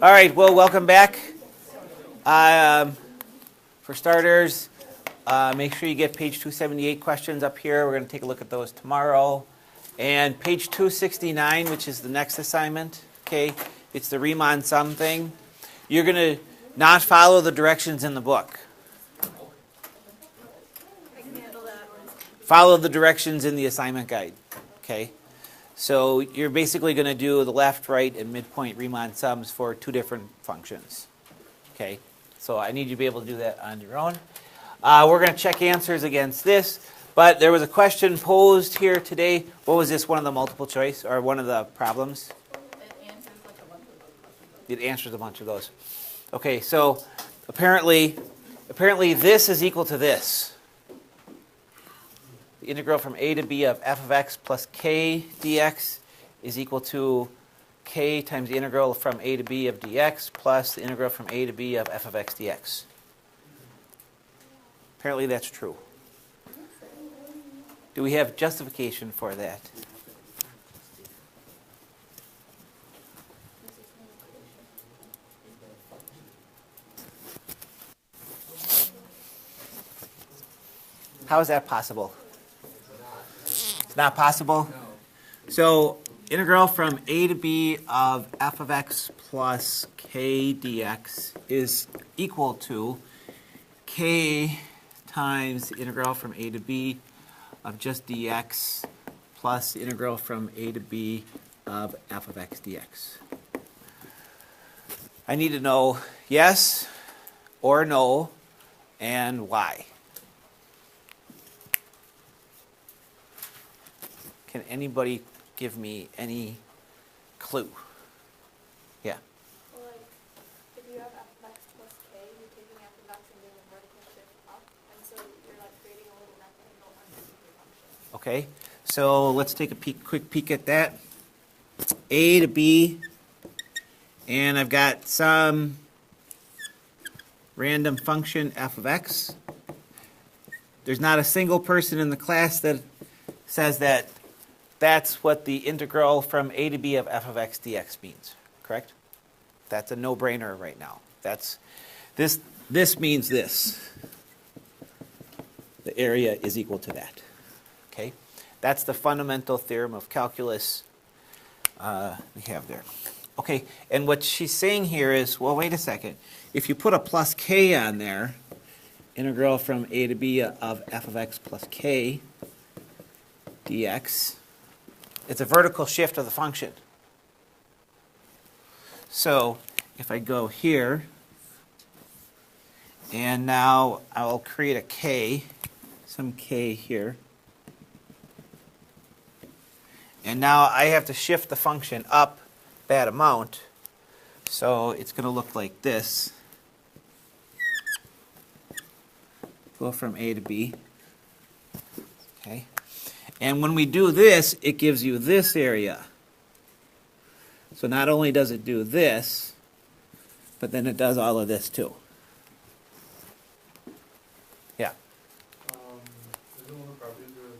All right, well, welcome back. For starters, make sure you get page 278 questions up here. We're going to take a look at those tomorrow. And page 269, which is the next assignment, okay, it's the Riemann Sum thing. You're going to not follow the directions in the book. I can handle that. Follow the directions in the assignment guide, okay? So you're basically going to do the left, right, and midpoint Riemann sums for two different functions, okay? So I need you to be able to do that on your own. We're going to check answers against this, but there was a question posed here today. What was this, one of the multiple choice, or one of the problems? It answers a bunch of those. Okay, so apparently this is equal to this. The integral from a to b of f of x plus k dx is equal to k times the integral from a to b of dx plus the integral from a to b of f of x dx. Apparently that's true. Do we have justification for that? How is that possible? It's not possible? So integral from a to b of f of x plus k dx is equal to k times the integral from a to b of just dx plus the integral from a to b of f of x dx. I need to know yes or no and why. Can anybody give me any clue? Yeah. Well, like, if you have f of x plus k, you're taking f of x and doing a vertical shift up, and so you're like creating a little rectangle underneath your function. Okay, so let's take a quick peek at that. A to B, and I've got some random function f of x. There's not a single person in the class that says that that's what the integral from a to b of f of x dx means, correct? That's a no-brainer right now. This means this. The area is equal to that. Okay? That's the fundamental theorem of calculus we have there. Okay, and what she's saying here is, well, wait a second. If you put a plus k on there, integral from a to b of f of x plus k dx, it's a vertical shift of the function. So if I go here, and now I'll create a k, some k here. And now I have to shift the function up that amount. So it's going to look like this. Go from a to b. Okay. And when we do this, it gives you this area. So not only does it do this, but then it does all of this too. Yeah. Isn't one of the properties there's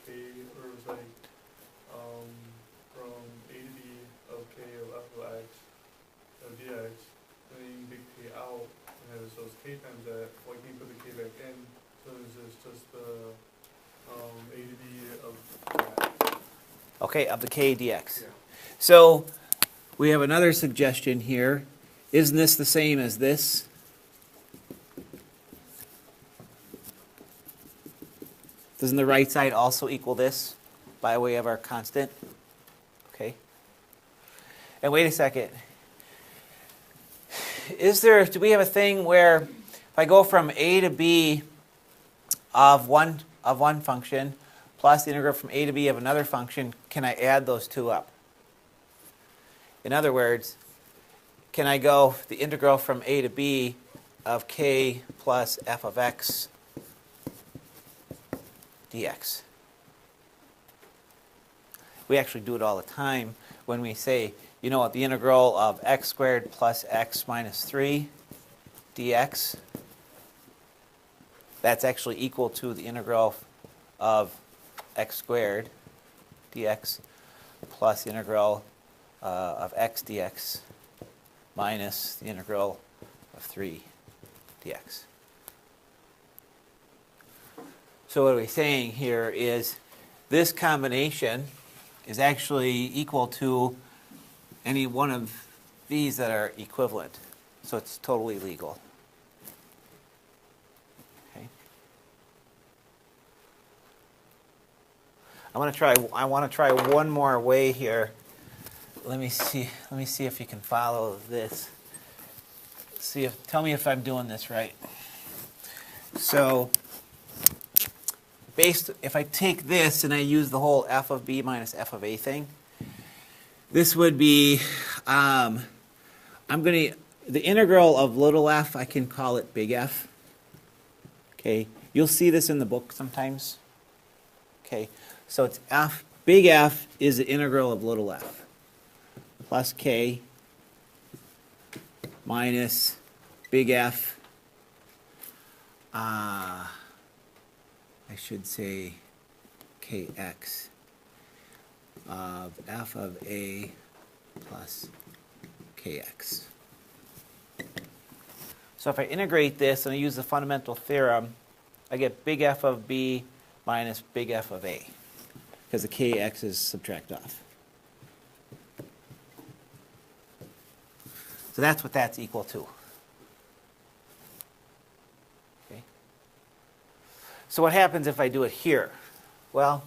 k, or it's like from a to b of k of f of x of dx, and then you take k out, and then so it's k times that. Why can't you put the k back in? So it's just the a to b of that. Okay, of the k dx. Yeah. So we have another suggestion here. Isn't this the same as this? Doesn't the right side also equal this by way of our constant? Okay. And wait a second. Do we have a thing where if I go from a to b of one function plus the integral from a to b of another function, can I add those two up? In other words, can I go the integral from a to b of k plus f of x dx? We actually do it all the time when we say, you know what, the integral of x squared plus x minus 3 dx, that's actually equal to the integral of x squared dx plus the integral of x dx minus the integral of 3 dx. So what we're saying here is this combination is actually equal to any one of these that are equivalent. So it's totally legal. Okay. I want to try one more way here. Let me see if you can follow this. Tell me if I'm doing this right. So if I take this and I use the whole f of b minus f of a thing, this would be, the integral of little f, I can call it big F. Okay, you'll see this in the book sometimes. Okay, so it's big F is the integral of little f plus k minus big F, I should say kx of f of a plus kx. So if I integrate this and I use the fundamental theorem, I get big F of b minus big F of a, because the kx is subtract off. So that's what that's equal to. Okay. So what happens if I do it here? Well,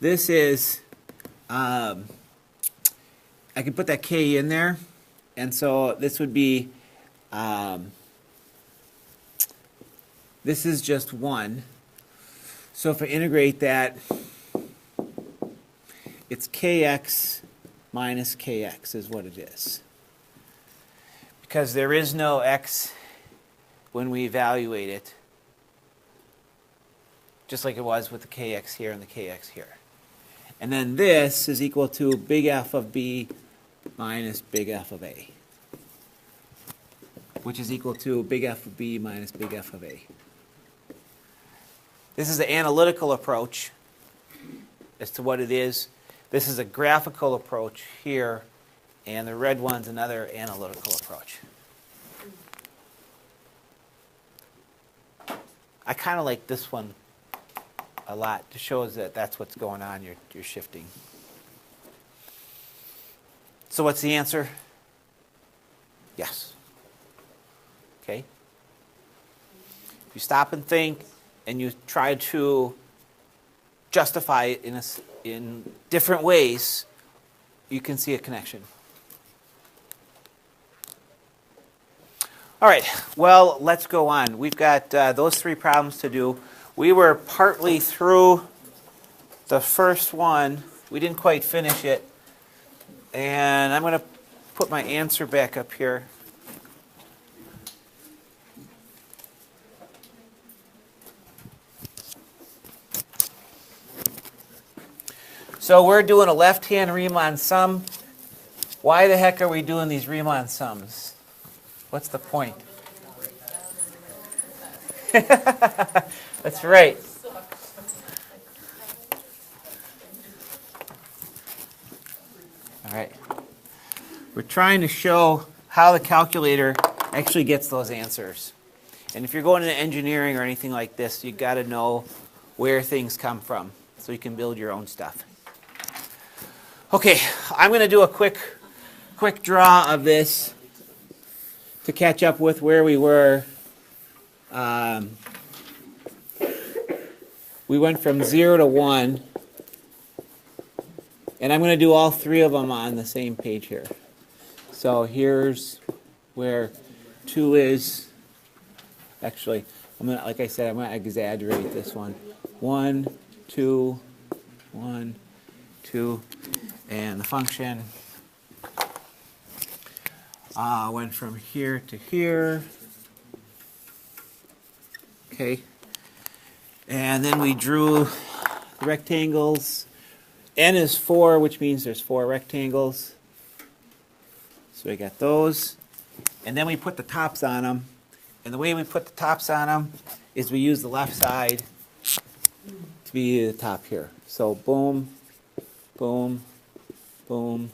this is, I can put that k in there, and so this would be, this is just 1. So if I integrate that, it's kx minus kx is what it is. Because there is no x when we evaluate it, just like it was with the kx here and the kx here. And then this is equal to big F of b minus big F of a, which is equal to big F of b minus big F of a. This is the analytical approach as to what it is. This is a graphical approach here, and the red one's another analytical approach. I kind of like this one a lot. It shows that that's what's going on. You're shifting. So what's the answer? Yes. Okay. If you stop and think and you try to justify it in different ways, you can see a connection. All right, well, let's go on. We've got those 3 problems to do. We were partly through the first one. We didn't quite finish it. And I'm going to put my answer back up here. So we're doing a left-hand Riemann sum. Why the heck are we doing these Riemann sums? What's the point? That's right. All right. We're trying to show how the calculator actually gets those answers. And if you're going into engineering or anything like this, you've got to know where things come from so you can build your own stuff. Okay, I'm going to do a quick draw of this to catch up with where we were. We went from 0 to 1. And I'm going to do all 3 of them on the same page here. So here's where 2 is. Actually, like I said, I'm going to exaggerate this one. 1, 2, 1, 2. And the function went from here to here. Okay. And then we drew the rectangles. N is 4, which means there's 4 rectangles. So we got those. And then we put the tops on them. And the way we put the tops on them is we use the left side to be the top here. So boom, boom, boom,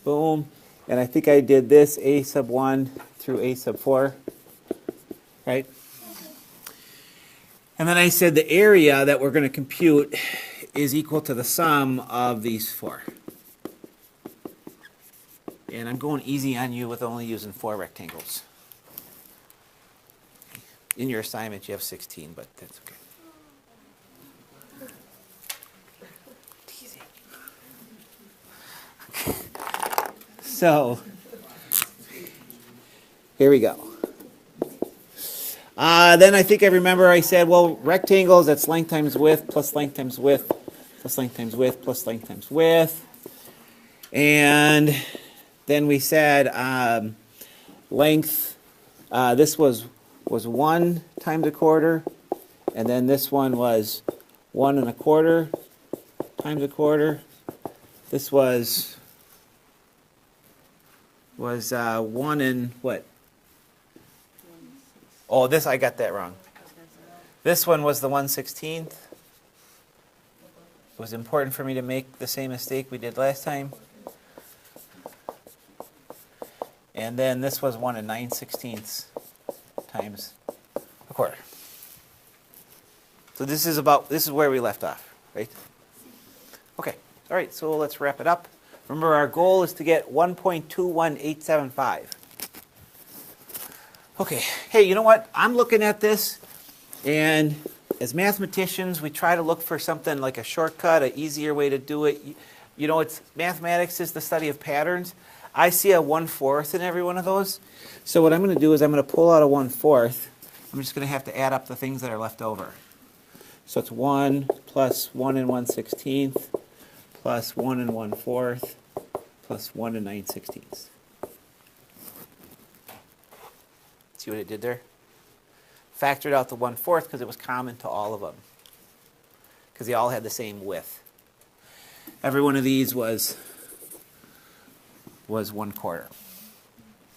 boom. And I think I did this a sub 1 through a sub 4, right? And then I said the area that we're going to compute is equal to the sum of these 4. And I'm going easy on you with only using 4 rectangles. In your assignment, you have 16, but that's okay. Teasing. Okay. So, here we go. Then I think I remember I said, well, rectangles, that's length times width, plus length times width, plus length times width, plus length times width. And then we said length, this was 1 times a quarter, and then this one was 1 1/4 times a quarter. This was 1 and what? Oh, this, I got that wrong. This one was the 1/16. It was important for me to make the same mistake we did last time. And then this was 1 9/16 times a quarter. So this is where we left off, right? Okay, all right, so let's wrap it up. Remember, our goal is to get 1.21875. Okay, hey, you know what? I'm looking at this, and as mathematicians, we try to look for something like a shortcut, an easier way to do it. You know, mathematics is the study of patterns. I see a 1/4 in every one of those. So what I'm going to do is I'm going to pull out a 1/4. I'm just going to have to add up the things that are left over. So it's 1 plus 1 1/16 plus 1 1/4 plus 1 9/16. See what it did there? Factored out the 1/4 because it was common to all of them. Because they all had the same width. Every one of these was 1/4.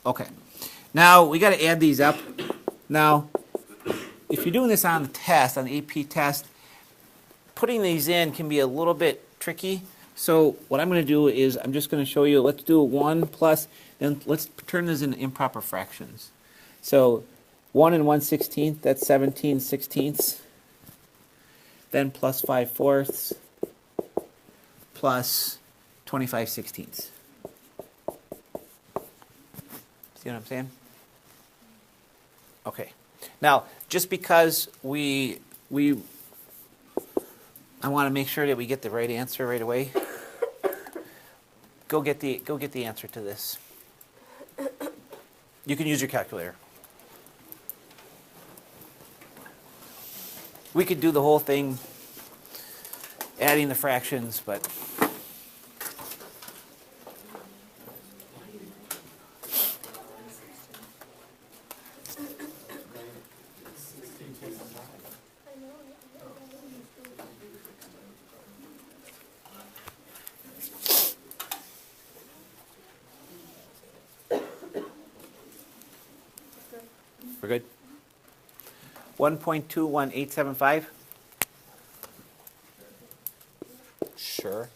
Okay. Now we got to add these up. Now, if you're doing this on the test, on the AP test, putting these in can be a little bit tricky. So what I'm going to do is I'm just going to show you, let's do 1 plus, then let's turn this into improper fractions. So 1 1/16, that's 17/16. Then plus 5/4 plus 25/16. See what I'm saying? Okay. Now, just because I want to make sure that we get the right answer right away. Go get the answer to this. You can use your calculator. We could do the whole thing adding the fractions, but we're good. 1.21875. Sure.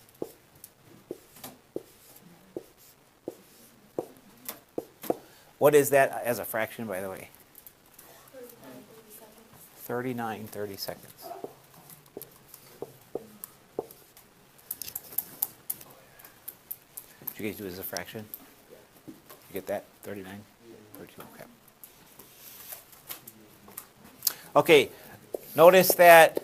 What is that as a fraction, by the way? 39 30 seconds. Did you guys do it as a fraction? You get that? 39? 32, okay. Okay, notice that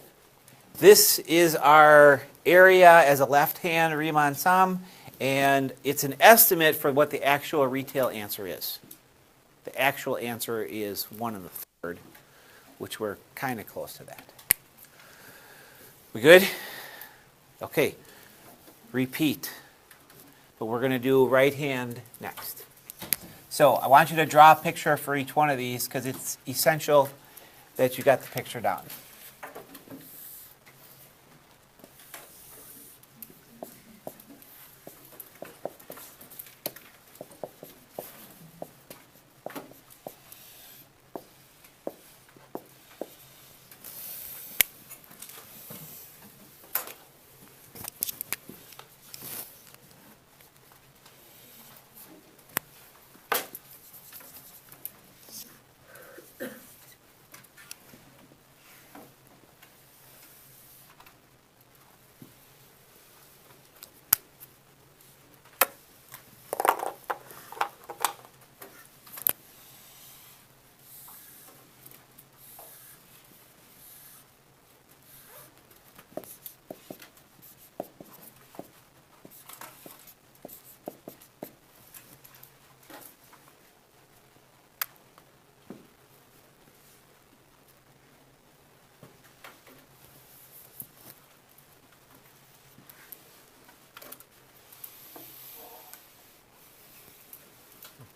this is our area as a left-hand Riemann sum, and it's an estimate for what the actual retail answer is. The actual answer is 1 1/3, which we're kind of close to that. We good? Okay, repeat. But we're going to do right hand next. So I want you to draw a picture for each one of these because it's essential that you got the picture down.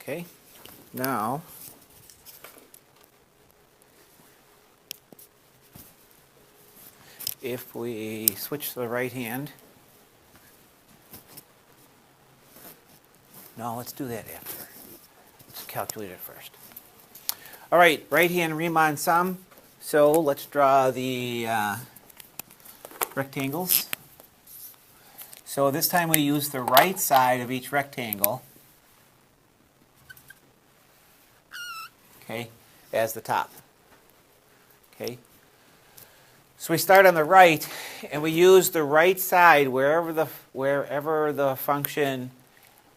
Okay, now if we switch to the right hand, no, let's do that after. Let's calculate it first. All right, right hand Riemann sum. So let's draw the rectangles. So this time we use the right side of each rectangle, okay, as the top. Okay. So we start on the right, and we use the right side wherever the function,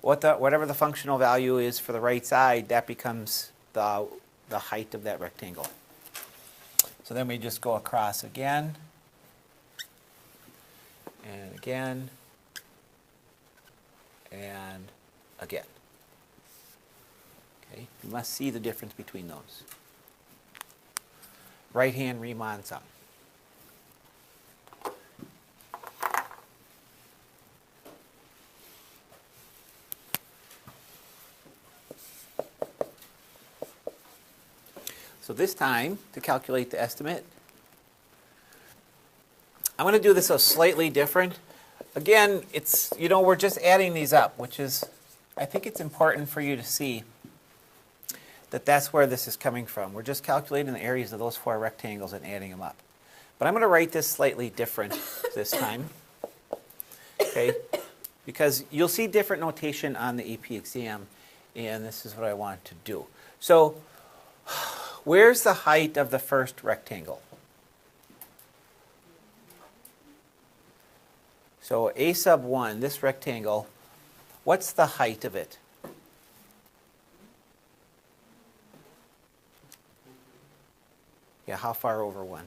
whatever the functional value is for the right side, that becomes the height of that rectangle. So then we just go across again, and again, and again. Okay, you must see the difference between those. Right hand Riemann sum. So this time, to calculate the estimate, I'm going to do this a slightly different. Again, it's, we're just adding these up, which is, I think it's important for you to see that that's where this is coming from. We're just calculating the areas of those 4 rectangles and adding them up. But I'm going to write this slightly different this time, okay? Because you'll see different notation on the AP exam, and this is what I want to do. So where's the height of the first rectangle? So A sub 1, this rectangle, what's the height of it? Yeah, how far over 1?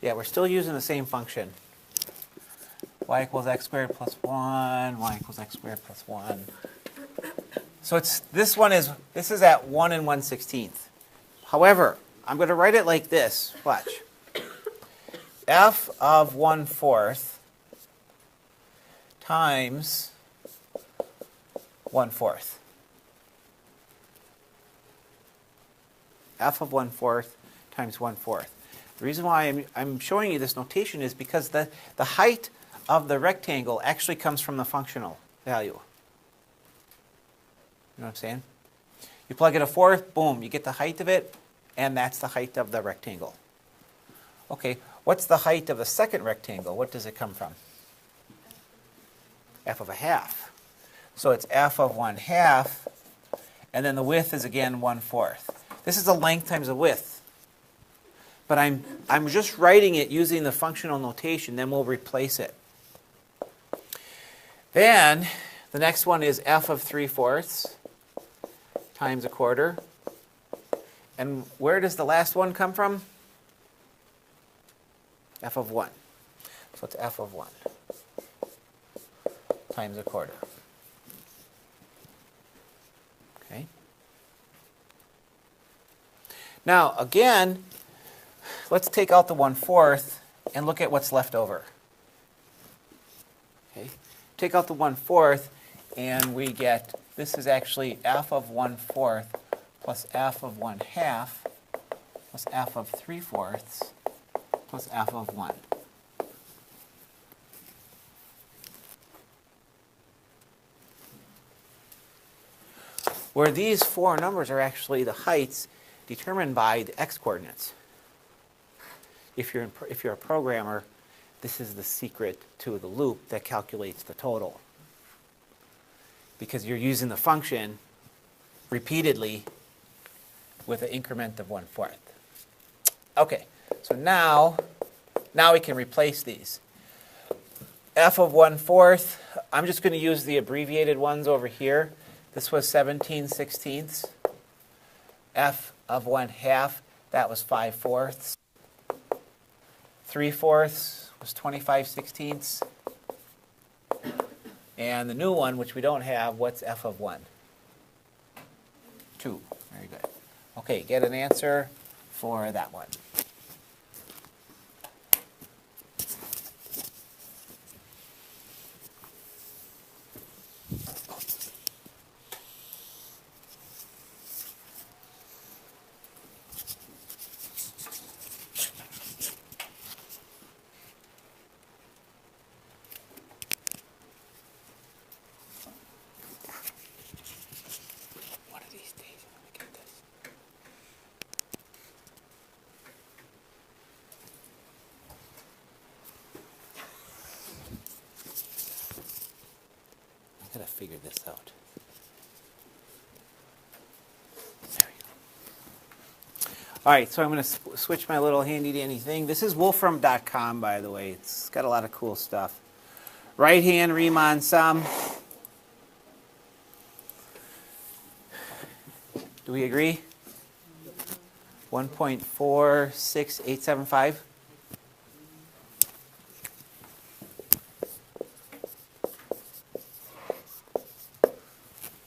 Yeah, we're still using the same function. Y equals x squared plus 1, y equals x squared plus 1. So this is at 1 and 1/16. However, I'm going to write it like this. Watch. F of 1/4 times 1/4. F of 1/4 times 1/4. The reason why I'm showing you this notation is because the height of the rectangle actually comes from the functional value. You know what I'm saying? You plug in a 4th, boom, you get the height of it, and that's the height of the rectangle. Okay, what's the height of the second rectangle? What does it come from? F of a half. So it's F of 1/2, and then the width is again 1/4. This is the length times the width. But I'm just writing it using the functional notation, then we'll replace it. Then the next one is F of 3/4 times 1/4. And where does the last one come from? F of 1. So it's F of 1 times 1/4. Okay. Now, again, let's take out the 1/4 and look at what's left over. Okay. Take out the 1/4 and we get, this is actually F of 1/4 plus F of 1/2 plus F of 3/4 plus F of 1. Where these 4 numbers are actually the heights determined by the x-coordinates. If you're a programmer, this is the secret to the loop that calculates the total. Because you're using the function repeatedly with an increment of 1/4. Okay, so now we can replace these. F of 1/4, I'm just going to use the abbreviated ones over here. This was 17/16. F of 1/2, that was 5/4. 3/4 was 25/16. And the new one, which we don't have, what's F of 1? 2. Very good. Okay, get an answer for that one. figure this out. There we go. All right, so I'm going to switch my little handy-dandy thing. This is wolfram.com, by the way. It's got a lot of cool stuff. Right-hand Riemann Sum. Do we agree? 1.46875.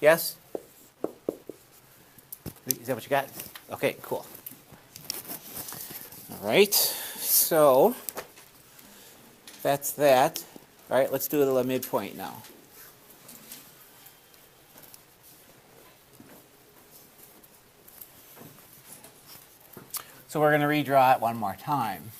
Yes? Is that what you got? Okay, cool. All right, so that's that. All right, let's do the midpoint now. So we're going to redraw it one more time.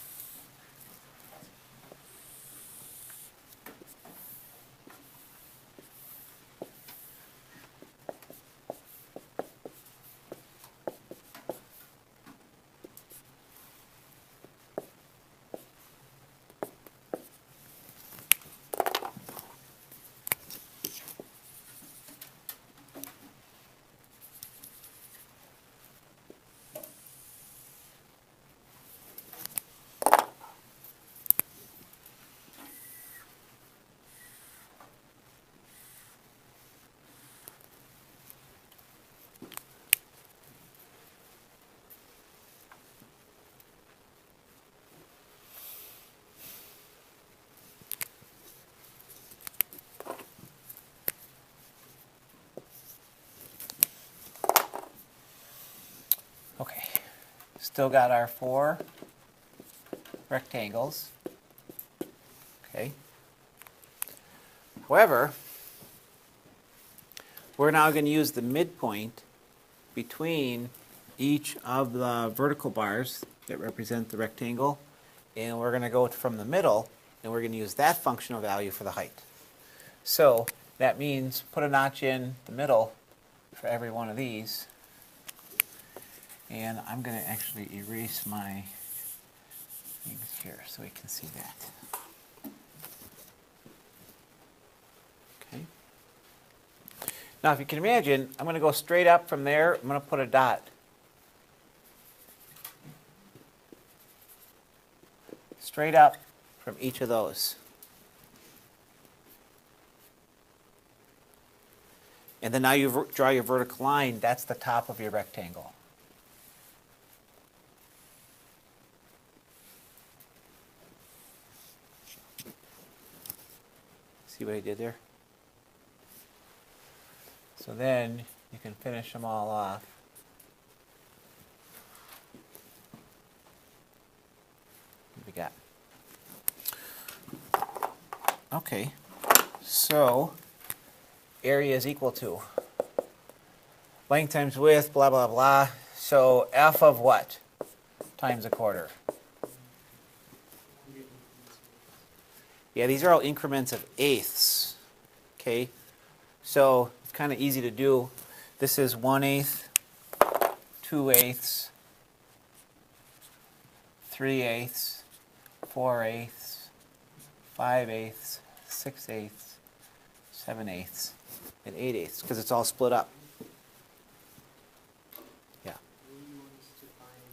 Okay, still got our 4 rectangles. Okay. However, we're now going to use the midpoint between each of the vertical bars that represent the rectangle, and we're going to go from the middle, and we're going to use that functional value for the height. So that means put a notch in the middle for every one of these. And I'm going to actually erase my things here so we can see that. Okay. Now, if you can imagine, I'm going to go straight up from there. I'm going to put a dot. Straight up from each of those. And then now you draw your vertical line. That's the top of your rectangle. See what I did there? So then you can finish them all off. What do we got? Okay, so area is equal to length times width, blah, blah, blah. So f of what times a quarter? Yeah, these are all increments of eighths. Okay, so it's kind of easy to do. This is 1/8, 2/8, 3/8, 4/8, 5/8, 6/8, 7/8, and 8/8, because it's all split up. Yeah. Will you want us to find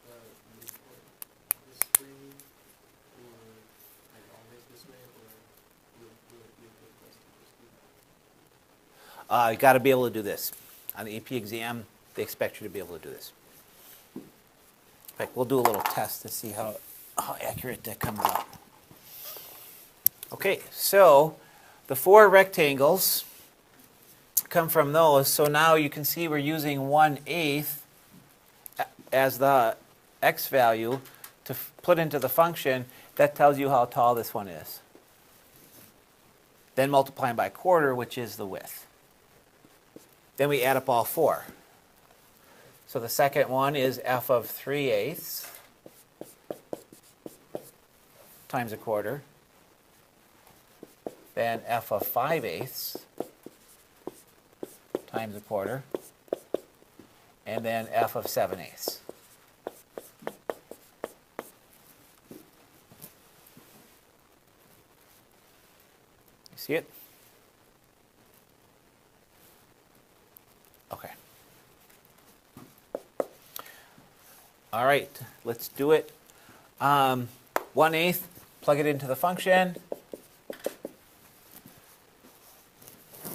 the midpoint this way, or like always this way, or will it be a good place to just do that? You got to be able to do this. On the AP exam, they expect you to be able to do this. In fact, we'll do a little test to see how accurate that comes out. Okay, so the 4 rectangles come from those. So now you can see we're using 1/8 as the x value to put into the function. That tells you how tall this one is. Then multiplying by a quarter, which is the width. Then we add up all 4. So the second one is f of 3/8 times a quarter. Then f of 5/8 times a quarter. And then f of 7/8. You see it? All right, let's do it. 1/8, plug it into the function.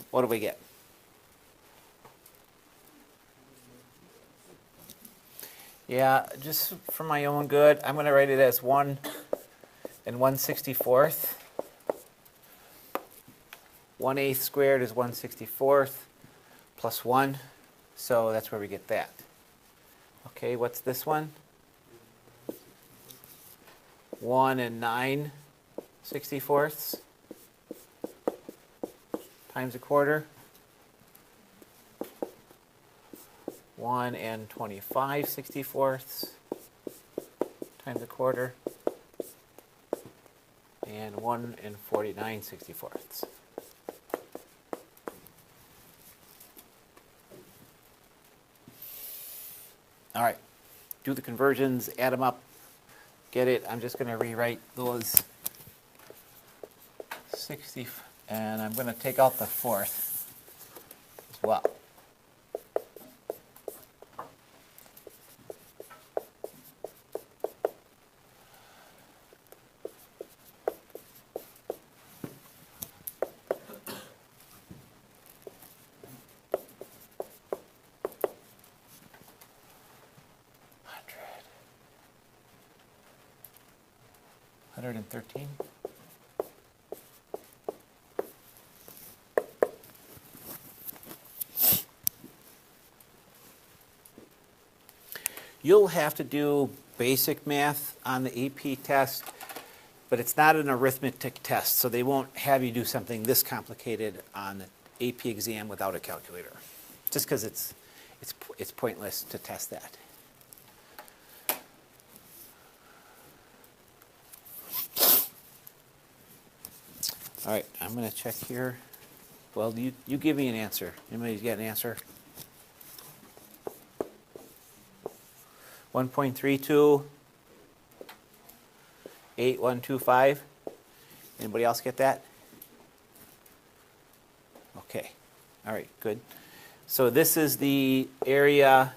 What do we get? Yeah, just for my own good, I'm going to write it as 1 and 1/64. 1/8 squared is 1/64 plus 1, so that's where we get that. Okay, what's this one? 1 and 9/64 times a quarter. 1 and 25/64 times a quarter. And 1 and 49/64. All right, do the conversions, add them up, get it. I'm just going to rewrite those 60, and I'm going to take out the fourth as well. Hundred and 13. You'll have to do basic math on the AP test, but it's not an arithmetic test, so they won't have you do something this complicated on the AP exam without a calculator, just because it's pointless to test that. All right, I'm going to check here. Well, you give me an answer. Anybody got an answer? 1.32, 8125. Anybody else get that? Okay. All right, good. So this is the area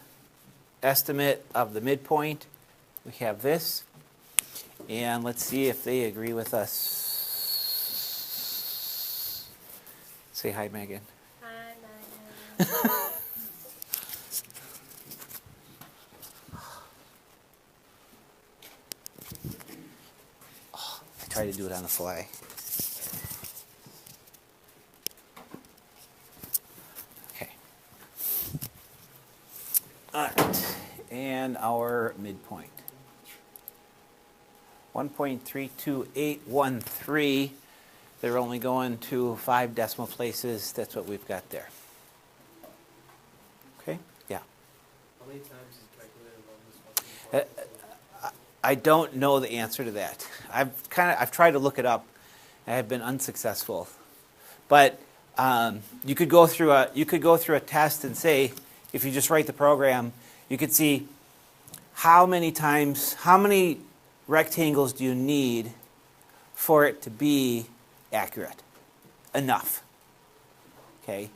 estimate of the midpoint. We have this. And let's see if they agree with us. Say hi, Megan. Hi, Megan. I try to do it on the fly. Okay. All right. And our midpoint. 1.32813. They're only going to 5 decimal places. That's what we've got there. Okay? Yeah. How many times is calculated on this one? I don't know the answer to that. I've tried to look it up. I have been unsuccessful. But you could go through a test and say, if you just write the program, you could see how many rectangles do you need for it to be accurate enough. Okay,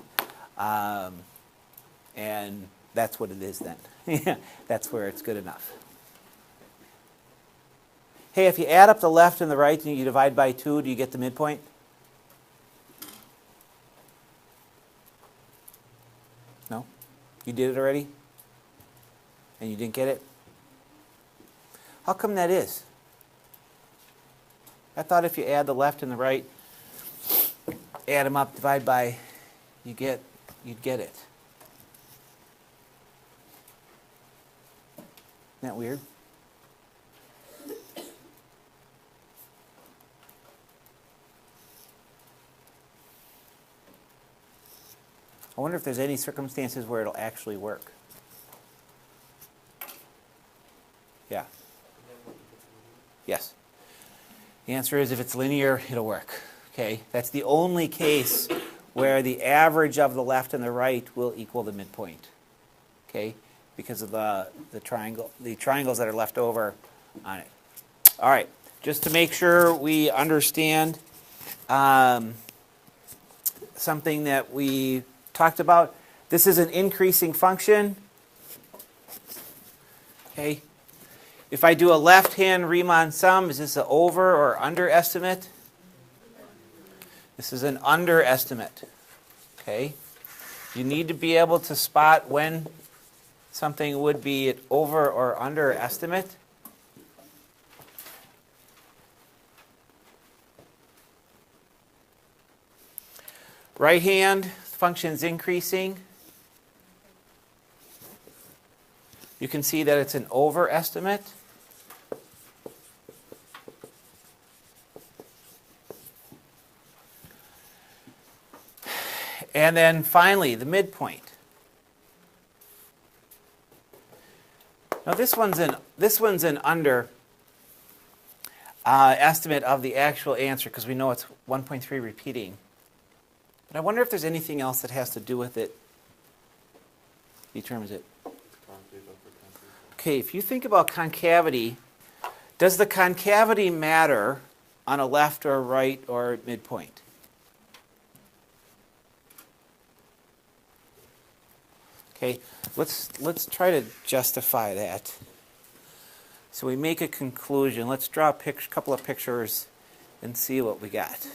and that's what it is then. That's where it's good enough. Hey, if you add up the left and the right and you divide by 2, do you get the midpoint? No? You did it already? And you didn't get it? How come that is? I thought if you add the left and the right, add them up, divide by, you'd get it. Isn't that weird? I wonder if there's any circumstances where it'll actually work. Yeah. Yes. The answer is if it's linear, it'll work. Okay? That's the only case where the average of the left and the right will equal the midpoint. Okay? Because of the triangles that are left over on it. All right. Just to make sure we understand something that we talked about. This is an increasing function. Okay? If I do a left-hand Riemann sum, is this an over or underestimate? This is an underestimate. Okay? You need to be able to spot when something would be an over or underestimate. Right hand function's increasing. You can see that it's an overestimate. And then finally, the midpoint. Now this one's an under estimate of the actual answer because we know it's 1.3 repeating. But I wonder if there's anything else that has to do with it. Determines it. Okay, if you think about concavity, does the concavity matter on a left or right or midpoint? Okay, let's try to justify that. So we make a conclusion. Let's draw a couple of pictures and see what we got.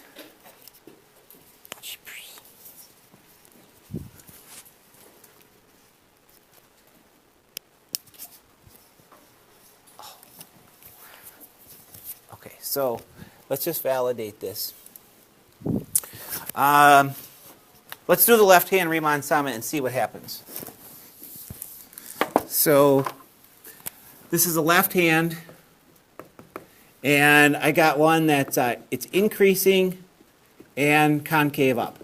Okay, so let's just validate this. Let's do the left-hand Riemann sum and see what happens. So this is a left hand, and I got one that's it's increasing and concave up.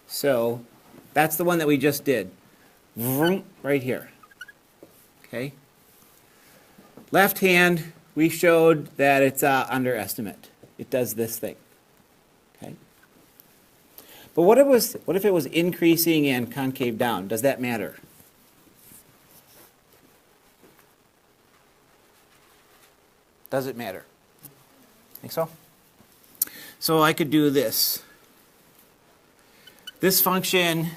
So that's the one that we just did, right here. Okay. Left hand, we showed that it's underestimate. It does this thing. Okay. But what if it was increasing and concave down? Does that matter? Does it matter? Think so? So I could do this. This function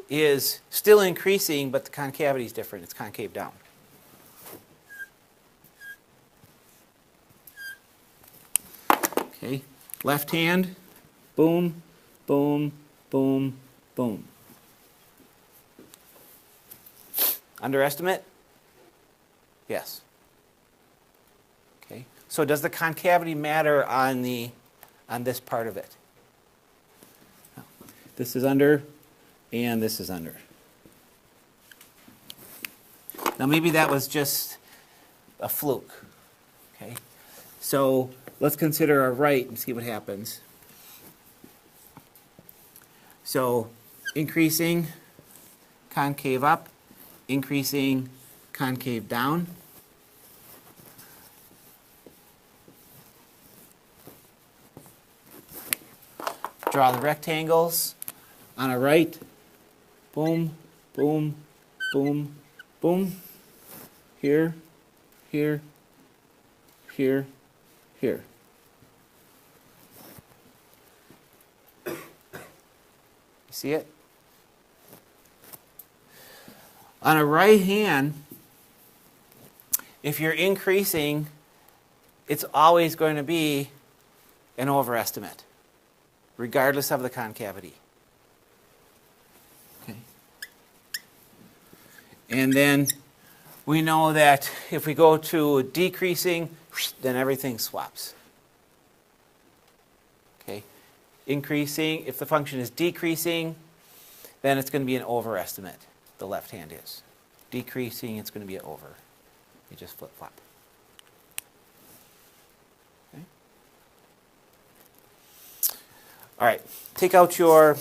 is still increasing, but the concavity is different. It's concave down. Okay, left hand, boom, boom, boom, boom. Underestimate? Yes. Okay. So does the concavity matter on this part of it? No. This is under, and this is under. Now maybe that was just a fluke. Okay. So let's consider our right and see what happens. So increasing, concave up, increasing, concave down. Draw the rectangles on a right. Boom, boom, boom, boom. Here, here, here, here. You see it? On a right hand, if you're increasing, it's always going to be an overestimate, regardless of the concavity. Okay. And then we know that if we go to decreasing, then everything swaps. Okay. Increasing, if the function is decreasing, then it's going to be an overestimate. The left hand is. Decreasing, it's going to be an over. You just flip-flop. Okay. All right. Take out your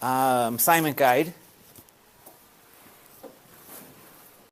assignment guide.